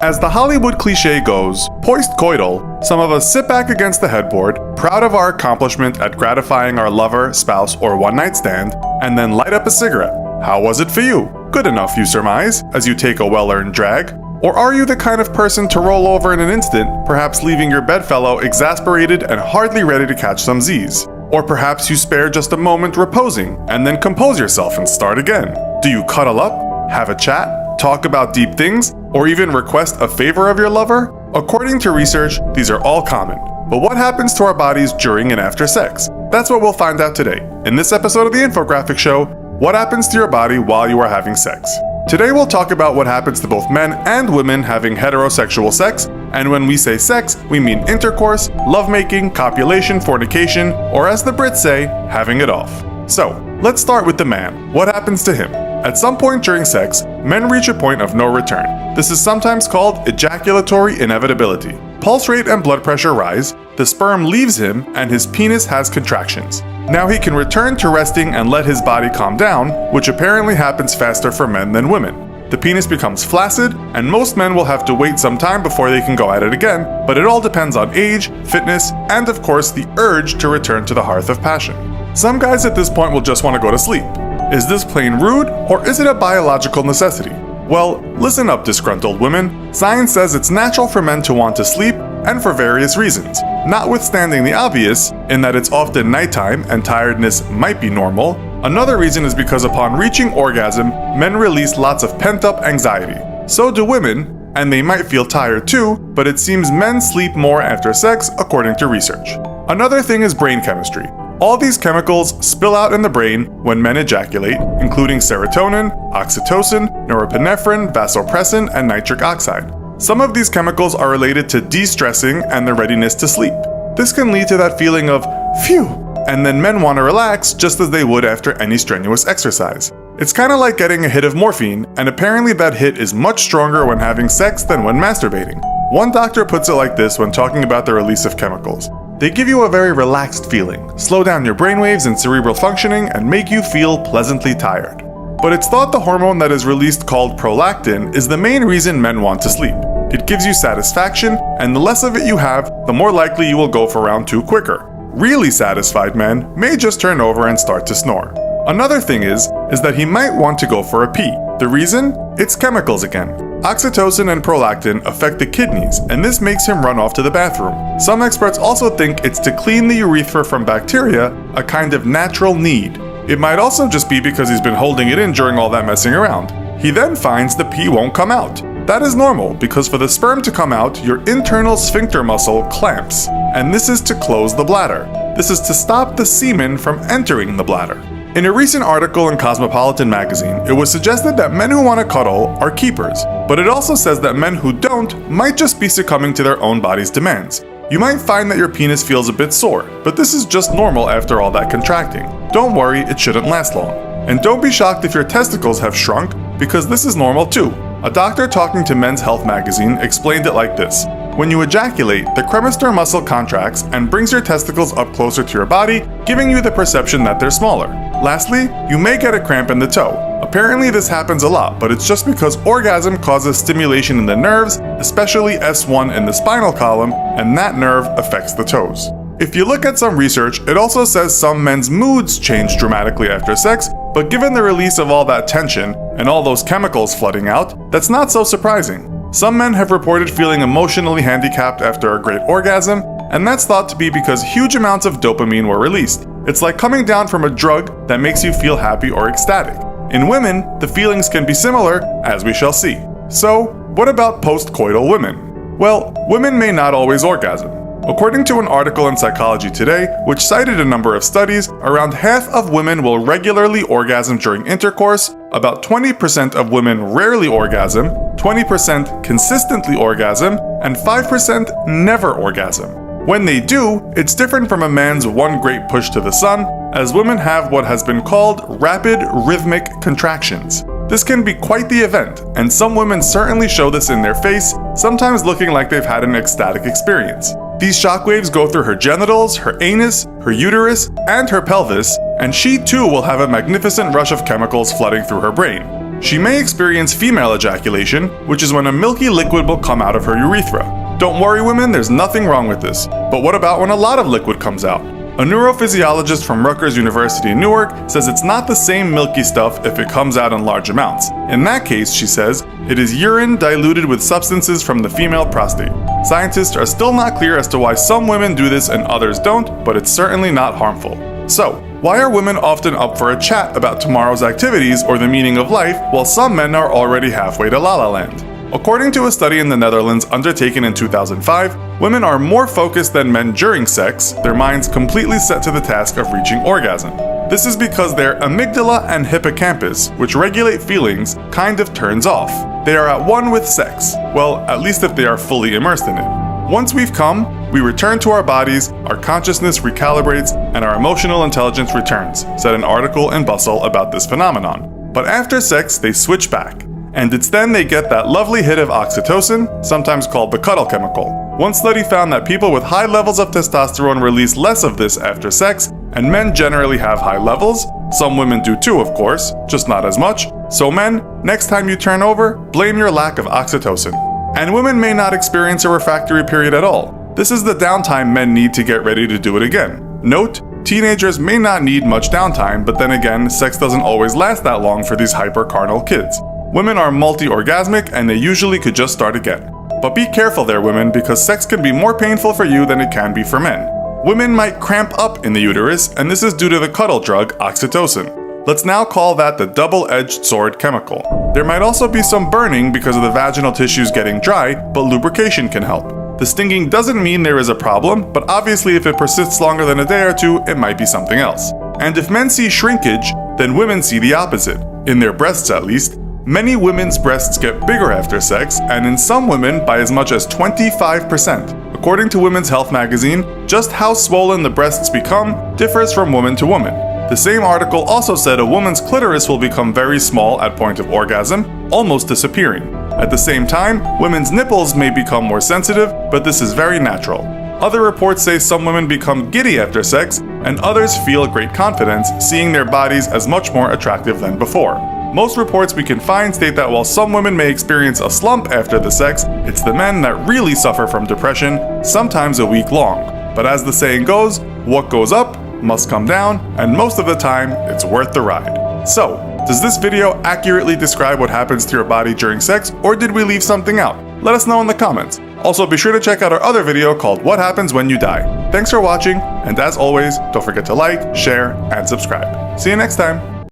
As the Hollywood cliche goes, post-coital, some of us sit back against the headboard, proud of our accomplishment at gratifying our lover, spouse, or one-night stand, and then light up a cigarette. How was it for you? Good enough, you surmise, as you take a well-earned drag? Or are you the kind of person to roll over in an instant, perhaps leaving your bedfellow exasperated and hardly ready to catch some Z's? Or perhaps you spare just a moment reposing, and then compose yourself and start again. Do you cuddle up, have a chat, talk about deep things, or even request a favor of your lover? According to research, these are all common. But what happens to our bodies during and after sex? That's what we'll find out today. In this episode of the Infographic Show, what happens to your body while you are having sex? Today we'll talk about what happens to both men and women having heterosexual sex, and when we say sex, we mean intercourse, lovemaking, copulation, fornication, or as the Brits say, having it off. So, let's start with the man. What happens to him? At some point during sex, men reach a point of no return. This is sometimes called ejaculatory inevitability. Pulse rate and blood pressure rise, the sperm leaves him, and his penis has contractions. Now he can return to resting and let his body calm down, which apparently happens faster for men than women. The penis becomes flaccid, and most men will have to wait some time before they can go at it again, but it all depends on age, fitness, and of course the urge to return to the hearth of passion. Some guys at this point will just want to go to sleep. Is this plain rude, or is it a biological necessity? Well, listen up, disgruntled women. Science says it's natural for men to want to sleep, and for various reasons. Notwithstanding the obvious, in that it's often nighttime and tiredness might be normal, another reason is because upon reaching orgasm, men release lots of pent-up anxiety. So do women, and they might feel tired too, but it seems men sleep more after sex, according to research. Another thing is brain chemistry. All these chemicals spill out in the brain when men ejaculate, including serotonin, oxytocin, norepinephrine, vasopressin, and nitric oxide. Some of these chemicals are related to de-stressing and the readiness to sleep. This can lead to that feeling of, phew, and then men want to relax just as they would after any strenuous exercise. It's kind of like getting a hit of morphine, and apparently that hit is much stronger when having sex than when masturbating. One doctor puts it like this when talking about the release of chemicals. They give you a very relaxed feeling, slow down your brainwaves and cerebral functioning, and make you feel pleasantly tired. But it's thought the hormone that is released called prolactin is the main reason men want to sleep. It gives you satisfaction, and the less of it you have, the more likely you will go for round 2 quicker. Really satisfied men may just turn over and start to snore. Another thing is that he might want to go for a pee. The reason? It's chemicals again. Oxytocin and prolactin affect the kidneys, and this makes him run off to the bathroom. Some experts also think it's to clean the urethra from bacteria, a kind of natural need. It might also just be because he's been holding it in during all that messing around. He then finds the pee won't come out. That is normal, because for the sperm to come out, your internal sphincter muscle clamps, and this is to close the bladder. This is to stop the semen from entering the bladder. In a recent article in Cosmopolitan magazine, it was suggested that men who want to cuddle are keepers, but it also says that men who don't might just be succumbing to their own body's demands. You might find that your penis feels a bit sore, but this is just normal after all that contracting. Don't worry, it shouldn't last long. And don't be shocked if your testicles have shrunk, because this is normal too. A doctor talking to Men's Health magazine explained it like this. When you ejaculate, the cremaster muscle contracts and brings your testicles up closer to your body, giving you the perception that they're smaller. Lastly, you may get a cramp in the toe. Apparently this happens a lot, but it's just because orgasm causes stimulation in the nerves, especially S1 in the spinal column, and that nerve affects the toes. If you look at some research, it also says some men's moods change dramatically after sex, but given the release of all that tension and all those chemicals flooding out, that's not so surprising. Some men have reported feeling emotionally handicapped after a great orgasm, and that's thought to be because huge amounts of dopamine were released. It's like coming down from a drug that makes you feel happy or ecstatic. In women, the feelings can be similar, as we shall see. So, what about post-coital women? Well, women may not always orgasm. According to an article in Psychology Today, which cited a number of studies, around half of women will regularly orgasm during intercourse, about 20% of women rarely orgasm, 20% consistently orgasm, and 5% never orgasm. When they do, it's different from a man's one great push to the sun, as women have what has been called rapid rhythmic contractions. This can be quite the event, and some women certainly show this in their face, sometimes looking like they've had an ecstatic experience. These shockwaves go through her genitals, her anus, her uterus, and her pelvis, and she too will have a magnificent rush of chemicals flooding through her brain. she may experience female ejaculation, which is when a milky liquid will come out of her urethra. Don't worry women, there's nothing wrong with this. But what about when a lot of liquid comes out? A neurophysiologist from Rutgers University in Newark says it's not the same milky stuff if it comes out in large amounts. In that case, she says, it is urine diluted with substances from the female prostate. Scientists are still not clear as to why some women do this and others don't, but it's certainly not harmful. So, why are women often up for a chat about tomorrow's activities or the meaning of life, while some men are already halfway to La La Land? According to a study in the Netherlands undertaken in 2005, women are more focused than men during sex, their minds completely set to the task of reaching orgasm. This is because their amygdala and hippocampus, which regulate feelings, kind of turns off. They are at one with sex, well, at least if they are fully immersed in it. Once we've come, we return to our bodies, our consciousness recalibrates, and our emotional intelligence returns, said an article in Bustle about this phenomenon. But after sex, they switch back. And it's then they get that lovely hit of oxytocin, sometimes called the cuddle chemical. One study found that people with high levels of testosterone release less of this after sex, and men generally have high levels. Some women do too, of course, just not as much. So men, next time you turn over, blame your lack of oxytocin. And women may not experience a refractory period at all. This is the downtime men need to get ready to do it again. Note, teenagers may not need much downtime, but then again, sex doesn't always last that long for these hyper-carnal kids. Women are multi-orgasmic and they usually could just start again. But be careful there women, because sex can be more painful for you than it can be for men. Women might cramp up in the uterus, and this is due to the cuddle drug oxytocin. Let's now call that the double-edged sword chemical. There might also be some burning because of the vaginal tissues getting dry, but lubrication can help. The stinging doesn't mean there is a problem, but obviously if it persists longer than a day or two, it might be something else. And if men see shrinkage, then women see the opposite. In their breasts at least. Many women's breasts get bigger after sex, and in some women by as much as 25%. According to Women's Health magazine, just how swollen the breasts become differs from woman to woman. The same article also said a woman's clitoris will become very small at point of orgasm, almost disappearing. At the same time, women's nipples may become more sensitive, but this is very natural. Other reports say some women become giddy after sex, and others feel great confidence, seeing their bodies as much more attractive than before. Most reports we can find state that while some women may experience a slump after the sex, it's the men that really suffer from depression, sometimes a week long. But as the saying goes, what goes up must come down, and most of the time, it's worth the ride. So, does this video accurately describe what happens to your body during sex, or did we leave something out? Let us know in the comments. Also, be sure to check out our other video called What Happens When You Die. Thanks for watching, and as always, don't forget to like, share, and subscribe. See you next time!